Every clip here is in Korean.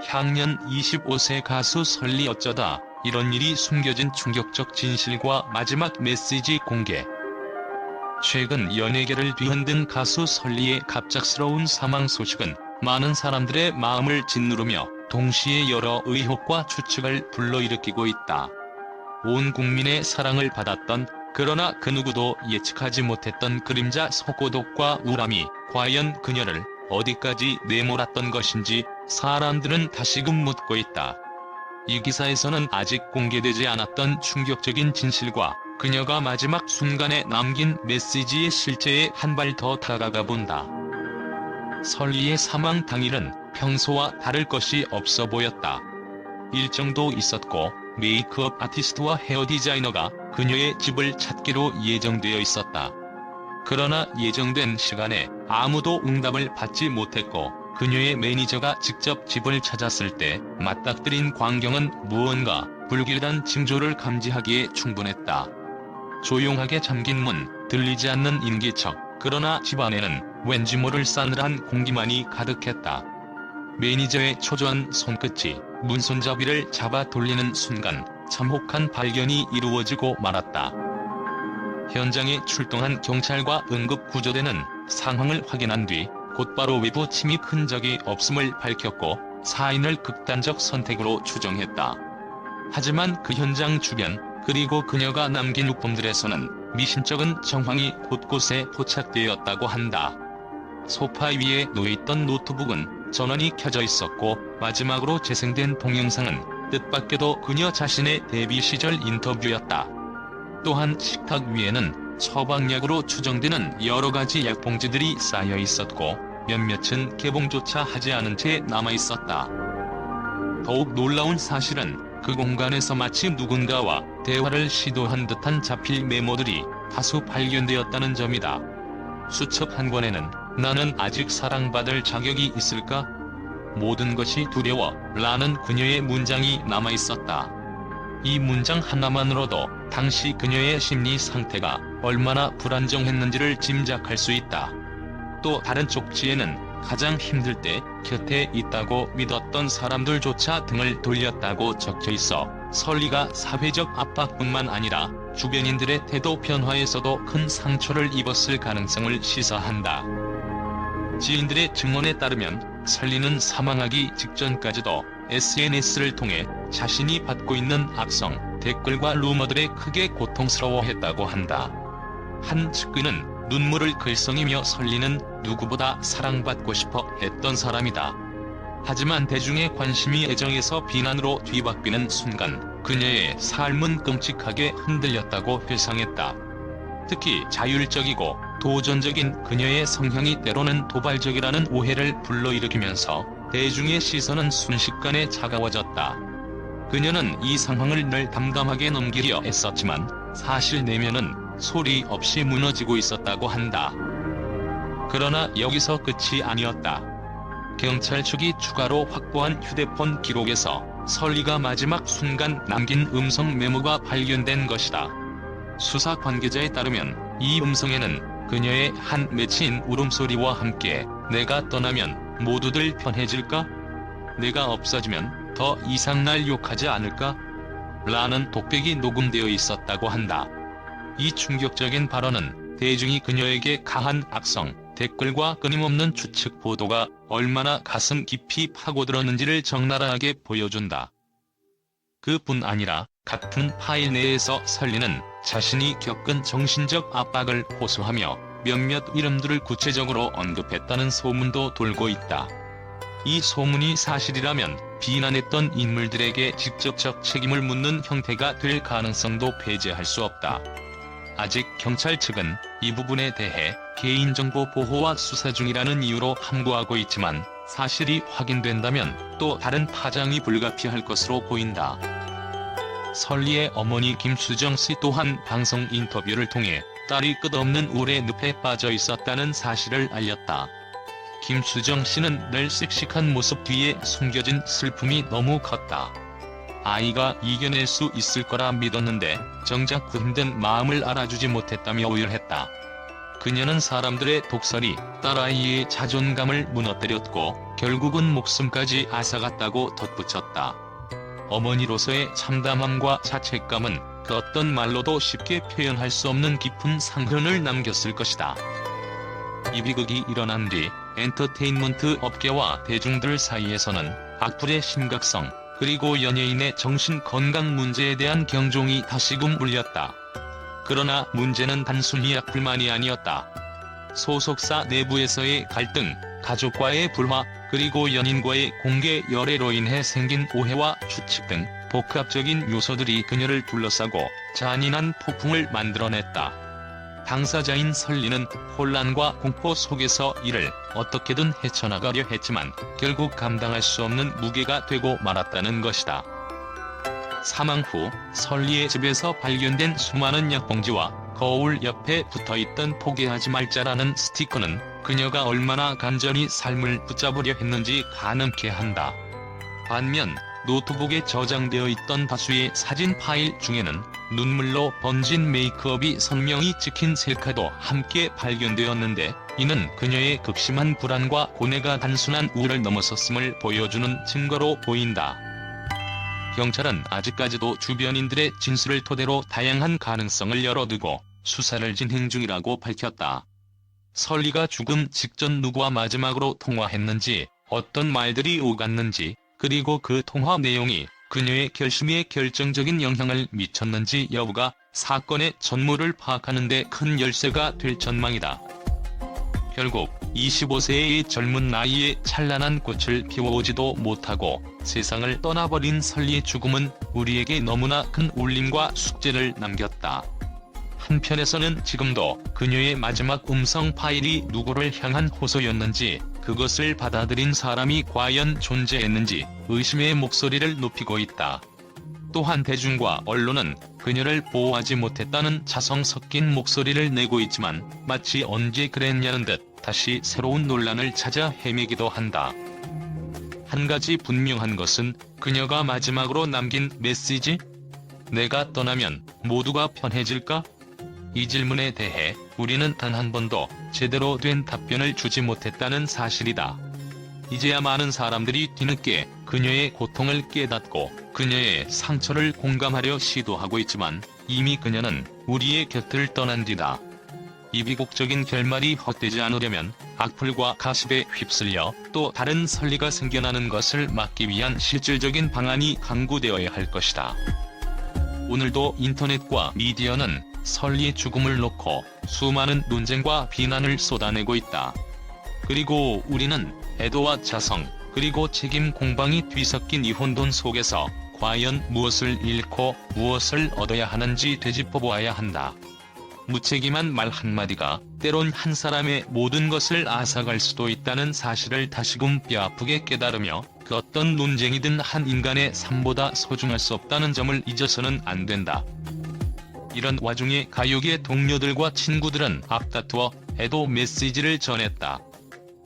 향년 25세 가수 설리 어쩌다 이런 일이 숨겨진 충격적 진실과 마지막 메시지 공개. 최근 연예계를 뒤흔든 가수 설리의 갑작스러운 사망 소식은 많은 사람들의 마음을 짓누르며 동시에 여러 의혹과 추측을 불러일으키고 있다. 온 국민의 사랑을 받았던, 그러나 그 누구도 예측하지 못했던 그림자 속고독과 우람이 과연 그녀를 어디까지 내몰았던 것인지 사람들은 다시금 묻고 있다. 이 기사에서는 아직 공개되지 않았던 충격적인 진실과 그녀가 마지막 순간에 남긴 메시지의 실체에 한 발 더 다가가 본다. 설리의 사망 당일은 평소와 다를 것이 없어 보였다. 일정도 있었고 메이크업 아티스트와 헤어 디자이너가 그녀의 집을 찾기로 예정되어 있었다. 그러나 예정된 시간에 아무도 응답을 받지 못했고 그녀의 매니저가 직접 집을 찾았을 때 맞닥뜨린 광경은 무언가 불길한 징조를 감지하기에 충분했다. 조용하게 잠긴 문, 들리지 않는 인기척, 그러나 집 안에는 왠지 모를 싸늘한 공기만이 가득했다. 매니저의 초조한 손끝이 문손잡이를 잡아 돌리는 순간 참혹한 발견이 이루어지고 말았다. 현장에 출동한 경찰과 응급구조대는 상황을 확인한 뒤 곧바로 외부 침입 흔적이 없음을 밝혔고 사인을 극단적 선택으로 추정했다. 하지만 그 현장 주변, 그리고 그녀가 남긴物품들에서는 미심쩍은 정황이 곳곳에 포착되었다고 한다. 소파 위에 놓여있던 노트북은 전원이 켜져 있었고 마지막으로 재생된 동영상은 뜻밖에도 그녀 자신의 데뷔 시절 인터뷰였다. 또한 식탁 위에는 처방약으로 추정되는 여러가지 약봉지들이 쌓여 있었고 몇몇은 개봉조차 하지 않은 채 남아있었다. 더욱 놀라운 사실은 그 공간에서 마치 누군가와 대화를 시도한 듯한 자필 메모들이 다수 발견되었다는 점이다. 수첩 한 권에는 "나는 아직 사랑받을 자격이 있을까? 모든 것이 두려워" 라는 그녀의 문장이 남아있었다. 이 문장 하나만으로도 당시 그녀의 심리 상태가 얼마나 불안정했는지를 짐작할 수 있다. 또 다른 쪽지에는 가장 힘들 때 곁에 있다고 믿었던 사람들조차 등을 돌렸다고 적혀 있어 설리가 사회적 압박뿐만 아니라 주변인들의 태도 변화에서도 큰 상처를 입었을 가능성을 시사한다. 지인들의 증언에 따르면 설리는 사망하기 직전까지도 SNS를 통해 자신이 받고 있는 악성, 댓글과 루머들에 크게 고통스러워했다고 한다. 한 측근은 눈물을 글썽이며 설리는 누구보다 사랑받고 싶어 했던 사람이다. 하지만 대중의 관심이 애정에서 비난으로 뒤바뀌는 순간 그녀의 삶은 끔찍하게 흔들렸다고 회상했다. 특히 자율적이고 도전적인 그녀의 성향이 때로는 도발적이라는 오해를 불러일으키면서 대중의 시선은 순식간에 차가워졌다. 그녀는 이 상황을 늘 담담하게 넘기려 애썼지만 사실 내면은 소리 없이 무너지고 있었다고 한다. 그러나 여기서 끝이 아니었다. 경찰 측이 추가로 확보한 휴대폰 기록에서 설리가 마지막 순간 남긴 음성 메모가 발견된 것이다. 수사 관계자에 따르면 이 음성에는 그녀의 한 맺힌 울음소리와 함께 "내가 떠나면 모두들 편해질까? 내가 없어지면 더 이상 날 욕하지 않을까? 라는 독백이 녹음되어 있었다고 한다. 이 충격적인 발언은 대중이 그녀에게 가한 악성, 댓글과 끊임없는 추측 보도가 얼마나 가슴 깊이 파고들었는지를 적나라하게 보여준다. 그뿐 아니라 같은 파일 내에서 설리는 자신이 겪은 정신적 압박을 호소하며 몇몇 이름들을 구체적으로 언급했다는 소문도 돌고 있다. 이 소문이 사실이라면 비난했던 인물들에게 직접적 책임을 묻는 형태가 될 가능성도 배제할 수 없다. 아직 경찰 측은 이 부분에 대해 개인정보 보호와 수사 중이라는 이유로 함구하고 있지만 사실이 확인된다면 또 다른 파장이 불가피할 것으로 보인다. 설리의 어머니 김수정 씨 또한 방송 인터뷰를 통해 딸이 끝없는 우울의 늪에 빠져 있었다는 사실을 알렸다. 김수정 씨는 늘 씩씩한 모습 뒤에 숨겨진 슬픔이 너무 컸다. 아이가 이겨낼 수 있을 거라 믿었는데 정작 그 힘든 마음을 알아주지 못했다며 오열했다. 그녀는 사람들의 독설이 딸아이의 자존감을 무너뜨렸고 결국은 목숨까지 앗아갔다고 덧붙였다. 어머니로서의 참담함과 자책감은 그 어떤 말로도 쉽게 표현할 수 없는 깊은 상흔을 남겼을 것이다. 이 비극이 일어난 뒤 엔터테인먼트 업계와 대중들 사이에서는 악플의 심각성, 그리고 연예인의 정신 건강 문제에 대한 경종이 다시금 울렸다. 그러나 문제는 단순히 악플만이 아니었다. 소속사 내부에서의 갈등, 가족과의 불화, 그리고 연인과의 공개 열애로 인해 생긴 오해와 추측 등 복합적인 요소들이 그녀를 둘러싸고 잔인한 폭풍을 만들어냈다. 당사자인 설리는 혼란과 공포 속에서 이를 어떻게든 헤쳐나가려 했지만 결국 감당할 수 없는 무게가 되고 말았다는 것이다. 사망 후 설리의 집에서 발견된 수많은 약봉지와 거울 옆에 붙어있던 포기하지 말자라는 스티커는 그녀가 얼마나 간절히 삶을 붙잡으려 했는지 가늠케 한다. 반면 노트북에 저장되어 있던 다수의 사진 파일 중에는 눈물로 번진 메이크업이 선명히 찍힌 셀카도 함께 발견되었는데, 이는 그녀의 극심한 불안과 고뇌가 단순한 우울을 넘어섰음을 보여주는 증거로 보인다. 경찰은 아직까지도 주변인들의 진술을 토대로 다양한 가능성을 열어두고 수사를 진행 중이라고 밝혔다. 설리가 죽음 직전 누구와 마지막으로 통화했는지, 어떤 말들이 오갔는지, 그리고 그 통화 내용이 그녀의 결심에 결정적인 영향을 미쳤는지 여부가 사건의 전모를 파악하는 데 큰 열쇠가 될 전망이다. 결국 25세의 젊은 나이에 찬란한 꽃을 피워오지도 못하고 세상을 떠나버린 설리의 죽음은 우리에게 너무나 큰 울림과 숙제를 남겼다. 한편에서는 지금도 그녀의 마지막 음성 파일이 누구를 향한 호소였는지, 그것을 받아들인 사람이 과연 존재했는지 의심의 목소리를 높이고 있다. 또한 대중과 언론은 그녀를 보호하지 못했다는 자성 섞인 목소리를 내고 있지만, 마치 언제 그랬냐는 듯 다시 새로운 논란을 찾아 헤매기도 한다. 한 가지 분명한 것은 그녀가 마지막으로 남긴 메시지? 내가 떠나면 모두가 편해질까? 이 질문에 대해 우리는 단 한 번도 제대로 된 답변을 주지 못했다는 사실이다. 이제야 많은 사람들이 뒤늦게 그녀의 고통을 깨닫고 그녀의 상처를 공감하려 시도하고 있지만, 이미 그녀는 우리의 곁을 떠난 뒤다. 이 비극적인 결말이 헛되지 않으려면 악플과 가십에 휩쓸려 또 다른 설리가 생겨나는 것을 막기 위한 실질적인 방안이 강구되어야 할 것이다. 오늘도 인터넷과 미디어는 설리의 죽음을 놓고 수많은 논쟁과 비난을 쏟아내고 있다. 그리고 우리는 애도와 자성, 그리고 책임 공방이 뒤섞인 이 혼돈 속에서 과연 무엇을 잃고 무엇을 얻어야 하는지 되짚어 보아야 한다. 무책임한 말 한마디가 때론 한 사람의 모든 것을 앗아갈 수도 있다는 사실을 다시금 뼈아프게 깨달으며, 그 어떤 논쟁이든 한 인간의 삶보다 소중할 수 없다는 점을 잊어서는 안 된다. 이런 와중에 가요계 동료들과 친구들은 앞다투어 애도 메시지를 전했다.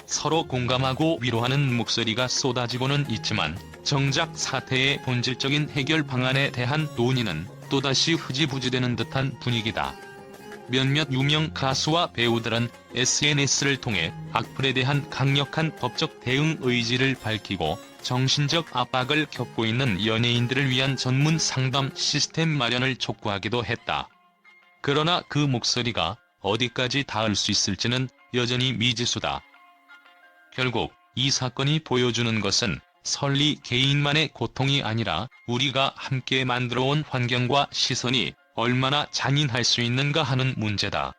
서로 공감하고 위로하는 목소리가 쏟아지고는 있지만, 정작 사태의 본질적인 해결 방안에 대한 논의는 또다시 흐지부지되는 듯한 분위기다. 몇몇 유명 가수와 배우들은 SNS를 통해 악플에 대한 강력한 법적 대응 의지를 밝히고, 정신적 압박을 겪고 있는 연예인들을 위한 전문 상담 시스템 마련을 촉구하기도 했다. 그러나 그 목소리가 어디까지 닿을 수 있을지는 여전히 미지수다. 결국 이 사건이 보여주는 것은 설리 개인만의 고통이 아니라 우리가 함께 만들어온 환경과 시선이 얼마나 잔인할 수 있는가 하는 문제다.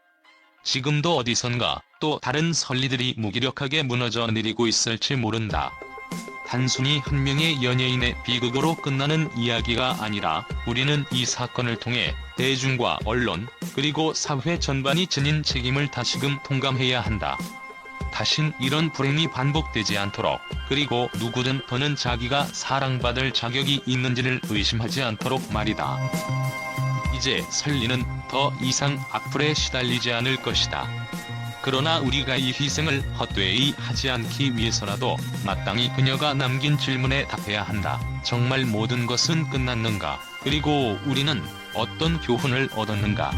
지금도 어디선가 또 다른 설리들이 무기력하게 무너져 내리고 있을지 모른다. 단순히 한 명의 연예인의 비극으로 끝나는 이야기가 아니라, 우리는 이 사건을 통해 대중과 언론, 그리고 사회 전반이 지닌 책임을 다시금 통감해야 한다. 다신 이런 불행이 반복되지 않도록, 그리고 누구든 더는 자기가 사랑받을 자격이 있는지를 의심하지 않도록 말이다. 이제 설리는 더 이상 악플에 시달리지 않을 것이다. 그러나 우리가 이 희생을 헛되이 하지 않기 위해서라도 마땅히 그녀가 남긴 질문에 답해야 한다. 정말 모든 것은 끝났는가? 그리고 우리는 어떤 교훈을 얻었는가?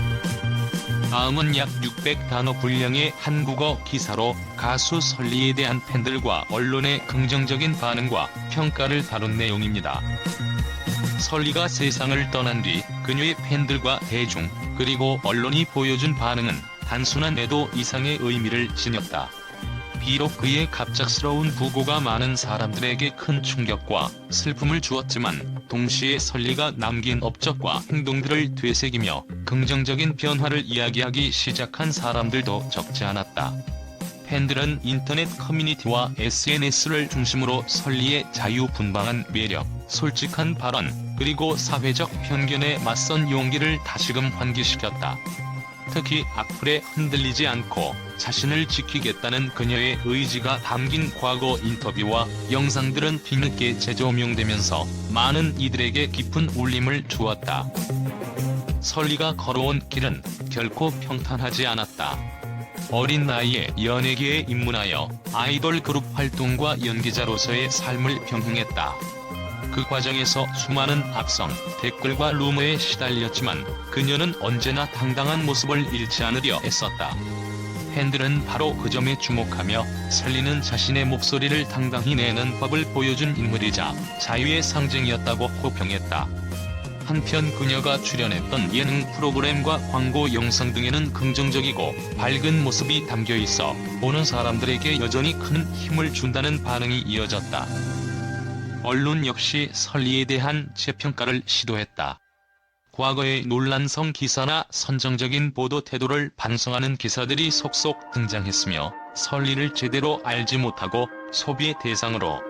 다음은 약 600단어 분량의 한국어 기사로 가수 설리에 대한 팬들과 언론의 긍정적인 반응과 평가를 다룬 내용입니다. 설리가 세상을 떠난 뒤 그녀의 팬들과 대중, 그리고 언론이 보여준 반응은 단순한 애도 이상의 의미를 지녔다. 비록 그의 갑작스러운 부고가 많은 사람들에게 큰 충격과 슬픔을 주었지만 동시에 설리가 남긴 업적과 행동들을 되새기며 긍정적인 변화를 이야기하기 시작한 사람들도 적지 않았다. 팬들은 인터넷 커뮤니티와 SNS를 중심으로 설리의 자유분방한 매력, 솔직한 발언, 그리고 사회적 편견에 맞선 용기를 다시금 환기시켰다. 특히 악플에 흔들리지 않고 자신을 지키겠다는 그녀의 의지가 담긴 과거 인터뷰와 영상들은 뒤늦게 재조명되면서 많은 이들에게 깊은 울림을 주었다. 설리가 걸어온 길은 결코 평탄하지 않았다. 어린 나이에 연예계에 입문하여 아이돌 그룹 활동과 연기자로서의 삶을 병행했다. 그 과정에서 수많은 악성, 댓글과 루머에 시달렸지만 그녀는 언제나 당당한 모습을 잃지 않으려 애썼다. 팬들은 바로 그 점에 주목하며 설리는 자신의 목소리를 당당히 내는 법을 보여준 인물이자 자유의 상징이었다고 호평했다. 한편 그녀가 출연했던 예능 프로그램과 광고 영상 등에는 긍정적이고 밝은 모습이 담겨 있어 보는 사람들에게 여전히 큰 힘을 준다는 반응이 이어졌다. 언론 역시 설리에 대한 재평가를 시도했다. 과거의 논란성 기사나 선정적인 보도 태도를 반성하는 기사들이 속속 등장했으며 설리를 제대로 알지 못하고 소비의 대상으로